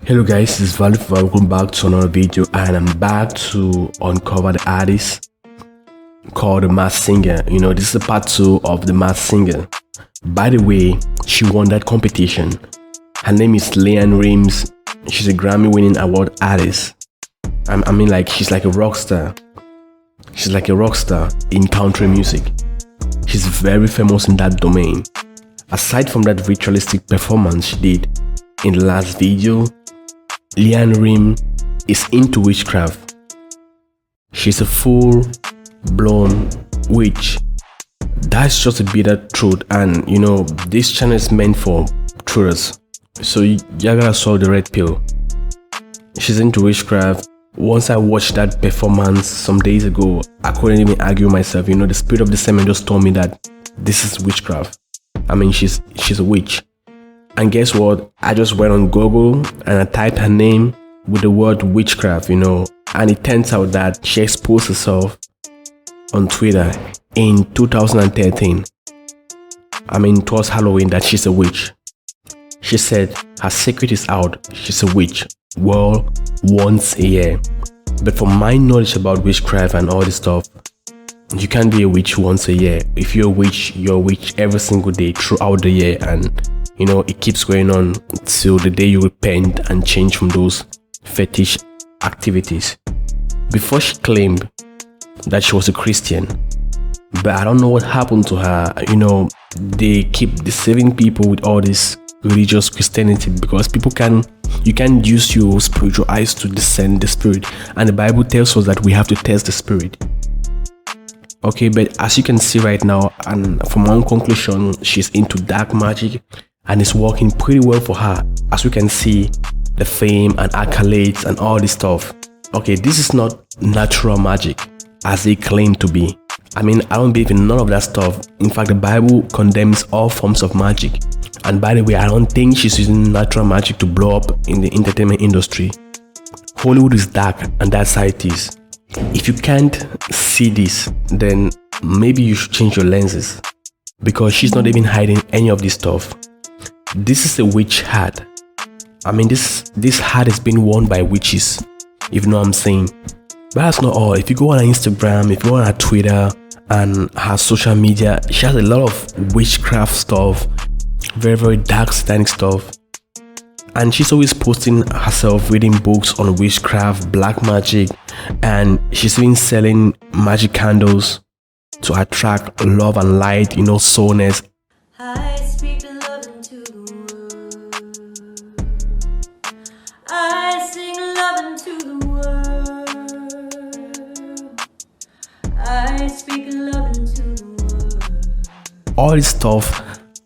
Hello guys, this is Value. Welcome back to another video, and I'm back to uncover the artist called the Masked Singer. This is the part 2 of the Masked Singer. By the way, she won that competition. Her name is LEANN RIMES. She's a Grammy-winning award artist. She's like a rock star. She's like a rock star in country music. She's very famous in that domain. Aside from that ritualistic performance she did in the last video, LEANN RIMES is into witchcraft. She's a full-blown witch. That's just a bitter truth, and this channel is meant for truthers. So you gotta swallow the red pill. She's into witchcraft. Once I watched that performance some days ago, I couldn't even argue myself. The spirit of the sermon just told me that this is witchcraft. She's a witch. And guess what? I just went on Google and I typed her name with the word witchcraft, and it turns out that she exposed herself on Twitter in 2013. It was Halloween that she's a witch. She said her secret is out. She's a witch. Well, once a year. But from my knowledge about witchcraft and all this stuff, you can't be a witch once a year. If you're a witch every single day throughout the year, and it keeps going on till the day you repent and change from those fetish activities. Before she claimed that she was a Christian, but I don't know what happened to her. They keep deceiving people with all this religious Christianity, because you can use your spiritual eyes to discern the spirit, and the Bible tells us that we have to test the spirit. Okay, but as you can see right now, and from one conclusion, she's into dark magic, and it's working pretty well for her. As we can see, the fame and accolades and all this stuff. Okay, this is not natural magic as they claim to be. I don't believe in none of that stuff. In fact, the Bible condemns all forms of magic. And by the way, I don't think she's using natural magic to blow up in the entertainment industry. Hollywood is dark, and that's how it is. If you can't see this, then maybe you should change your lenses, because she's not even hiding any of this stuff. This is a witch hat. This hat has been worn by witches, if you know what I'm saying. But that's not all. If you go on her Instagram, if you go on her Twitter and her social media, she has a lot of witchcraft stuff, very, very dark satanic stuff. And she's always posting herself reading books on witchcraft, black magic, and she's even selling magic candles to attract love and light, soulness. I speak love into the world. I sing love into the world. I speak love into the world. All this stuff.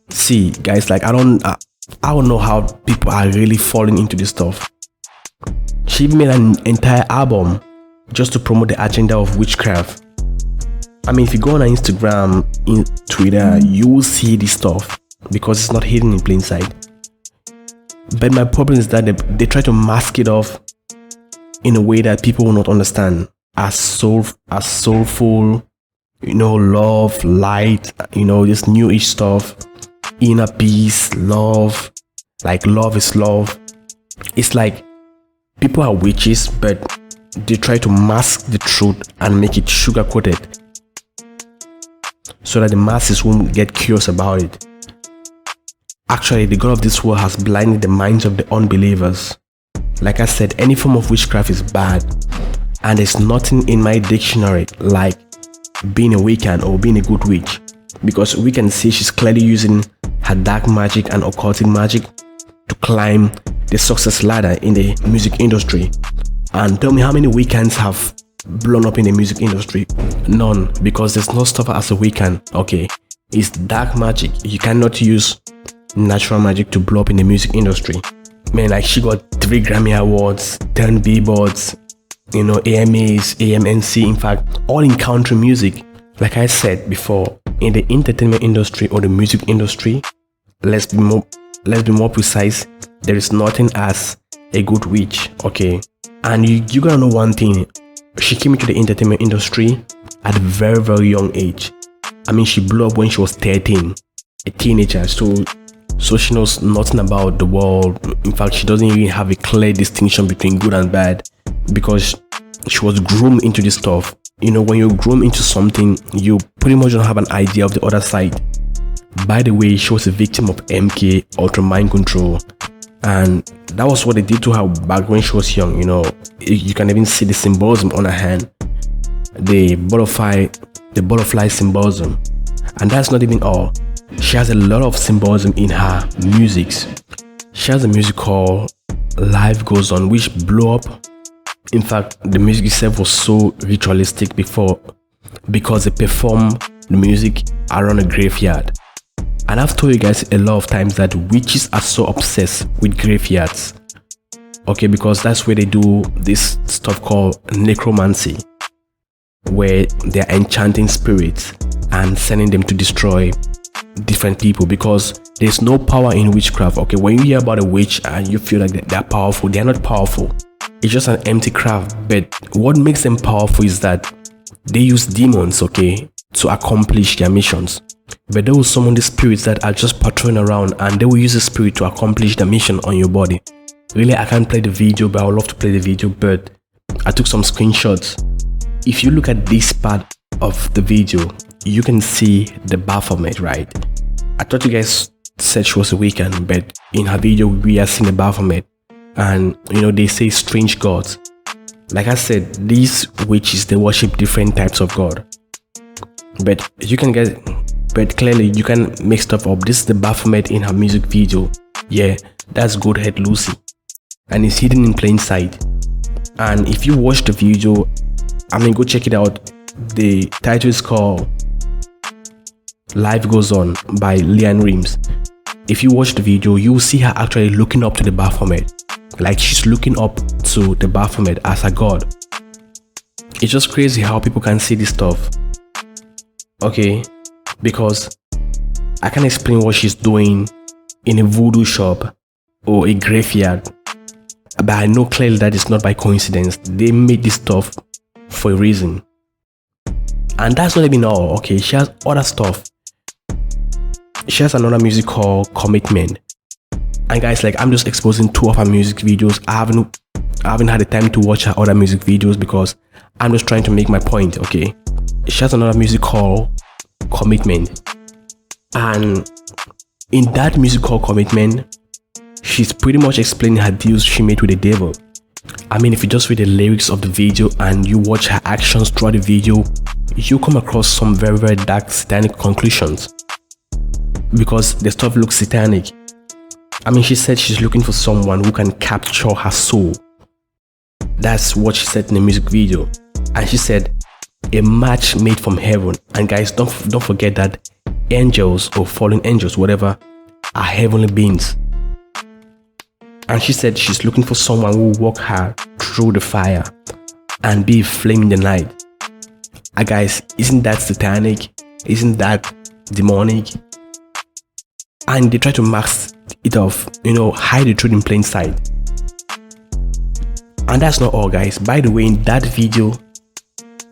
See, guys, I don't know how people are really falling into this stuff. She even made an entire album just to promote the agenda of witchcraft. If you go on her Instagram, in Twitter, you will see this stuff because it's not hidden in plain sight. But my problem is that they try to mask it off in a way that people will not understand as soulful, love, light, this new age stuff, inner peace, love, love is love. It's like people are witches, but they try to mask the truth and make it sugar-coated so that the masses won't get curious about it. Actually, the God of this world has blinded the minds of the unbelievers. Like I said, any form of witchcraft is bad, and there's nothing in my dictionary like being a Wiccan or being a good witch, because we can see she's clearly using her dark magic and occultic magic to climb the success ladder in the music industry. And tell me how many Wiccans have blown up in the music industry? None, because there's no stuff as a Wiccan. Okay, it's dark magic. You cannot use natural magic to blow up in the music industry. She got 3 Grammy Awards, 10 Billboards, AMAs, AMNC, in fact, all in country music. Like I said before, in the entertainment industry or the music industry, let's be more precise, there is nothing as a good witch. Okay, and you gotta know one thing. She came into the entertainment industry at a very, very young age. She blew up when she was 13, a teenager. So so she knows nothing about the world. In fact, she doesn't even have a clear distinction between good and bad, because she was groomed into this stuff. You know, when you're groomed into something, you pretty much don't have an idea of the other side. By the way, she was a victim of MK, ultra mind control, and that was what they did to her back when she was young. You know, you can even see the symbolism on her hand, the butterfly symbolism. And that's not even all. She has a lot of symbolism in her musics. She has a music called Life Goes On, which blew up. In fact, the music itself was so ritualistic before, because they performed the music around a graveyard. And I've told you guys a lot of times that witches are so obsessed with graveyards. Okay, because that's where they do this stuff called necromancy, where they're enchanting spirits and sending them to destroy different people, because there's no power in witchcraft. Okay, when you hear about a witch and you feel like they're powerful, they're not powerful. It's just an empty craft. But what makes them powerful is that they use demons, okay, to accomplish their missions. But they will summon the spirits that are just patrolling around, and they will use the spirit to accomplish the mission on your body. Really, I can't play the video, but I would love to play the video, but I took some screenshots. If you look at this part of the video, you can see the Baphomet, right? I thought you guys said she was a Wiccan, but in her video we are seeing the Baphomet. And you know, they say strange gods. Like I said, these witches, they worship different types of god. But clearly you can mix stuff up. This is the Baphomet in her music video. Yeah, that's Godhead Lucy, and it's hidden in plain sight. And if you watch the video, I mean, go check it out. The title is called Life Goes On by LEANN RIMES. If you watch the video, you will see her actually looking up to the Baphomet. Like, she's looking up to the Baphomet as a god. It's just crazy how people can see this stuff. Okay, because I can explain what she's doing in a voodoo shop or a graveyard, but I know clearly that it's not by coincidence. They made this stuff for a reason. And that's not even all. Okay, she has other stuff. She has another music called Commitment. And guys, like, I'm just exposing 2 of her music videos. I haven't had the time to watch her other music videos because I'm just trying to make my point. Okay, she has another music called Commitment, and in that music called Commitment, she's pretty much explaining her deals she made with the devil. I mean, if you just read the lyrics of the video and you watch her actions throughout the video, you come across some very, very dark satanic conclusions, because the stuff looks satanic. I mean, she said she's looking for someone who can capture her soul. That's what she said in the music video. And she said, a match made from heaven. And guys, don't forget that angels or fallen angels, whatever, are heavenly beings. And she said she's looking for someone who will walk her through the fire and be a flame in the night. And guys, isn't that satanic? Isn't that demonic? And they try to mask it off, you know, hide the truth in plain sight. And that's not all, guys. By the way, in that video,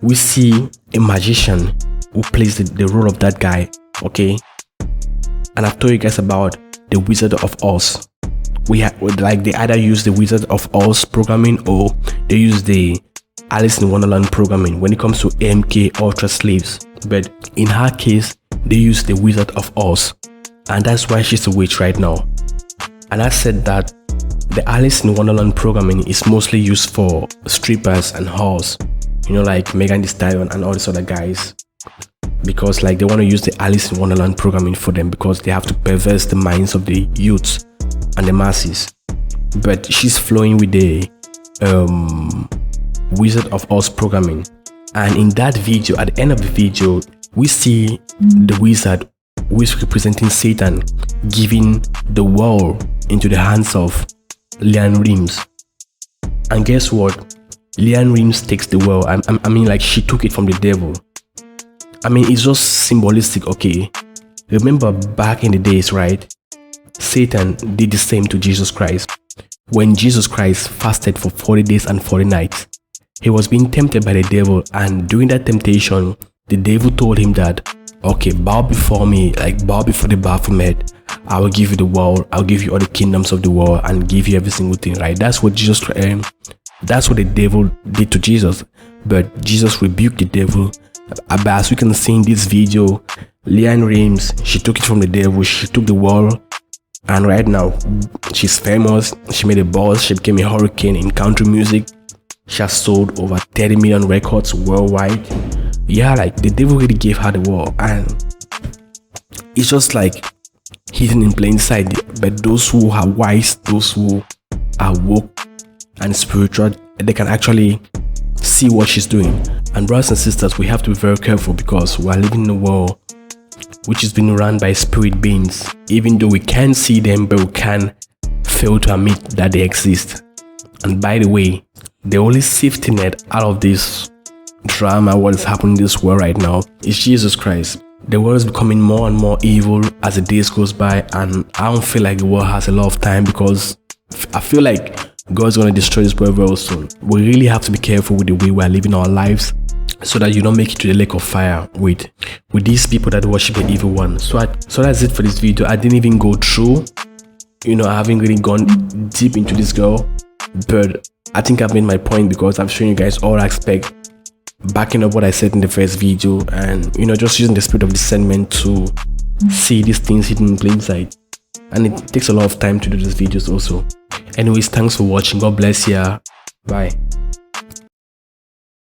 we see a magician who plays the role of that guy, okay? And I've told you guys about the Wizard of Oz. They either use the Wizard of Oz programming or they use the Alice in Wonderland programming when it comes to MK Ultra slaves. But in her case, they use the Wizard of Oz, and that's why she's a witch right now. And I said that the Alice in Wonderland programming is mostly used for strippers and whores, you know, like Megan Thee Stallion and all these other guys, because like they want to use the Alice in Wonderland programming for them, because they have to perverse the minds of the youths and the masses. But she's flowing with the Wizard of Oz programming. And in that video, at the end of the video, we see the wizard who is representing Satan giving the world into the hands of LEANN RIMES. And guess what? LEANN RIMES takes the world. I mean, like, she took it from the devil. I mean, it's just symbolistic, okay? Remember back in the days, right? Satan did the same to Jesus Christ. When Jesus Christ fasted for 40 days and 40 nights, he was being tempted by the devil, and during that temptation, the devil told him that, okay, bow before me, like bow before the Baphomet. I will give you the world, I'll give you all the kingdoms of the world and give you every single thing, right? That's what that's what the devil did to Jesus. But Jesus rebuked the devil. But as we can see in this video, LEANN RIMES, she took it from the devil, she took the world, and right now she's famous. She made a buzz, she became a hurricane in country music. She has sold over 30 million records worldwide. Yeah, like the devil really gave her the world, and it's just like hidden in plain sight. But those who are wise, those who are woke and spiritual, they can actually see what she's doing. And brothers and sisters, we have to be very careful because we are living in a world which is being run by spirit beings. Even though we can't see them, but we can fail to admit that they exist. And by the way, the only safety net out of this drama, what is happening in this world right now, is Jesus Christ. The world is becoming more and more evil as the days goes by, and I don't feel like the world has a lot of time because I feel like God's gonna destroy this world very soon. We really have to be careful with the way we are living our lives, so that you don't make it to the lake of fire with these people that worship the evil one. So that's it for this video. I didn't even go through, I haven't really gone deep into this girl, but I think I've made my point because I've shown you guys all aspects, backing up what I said in the first video, and just using the spirit of discernment to see these things hidden in plain sight. And it takes a lot of time to do these videos also. Anyways, thanks for watching. God bless you. Bye.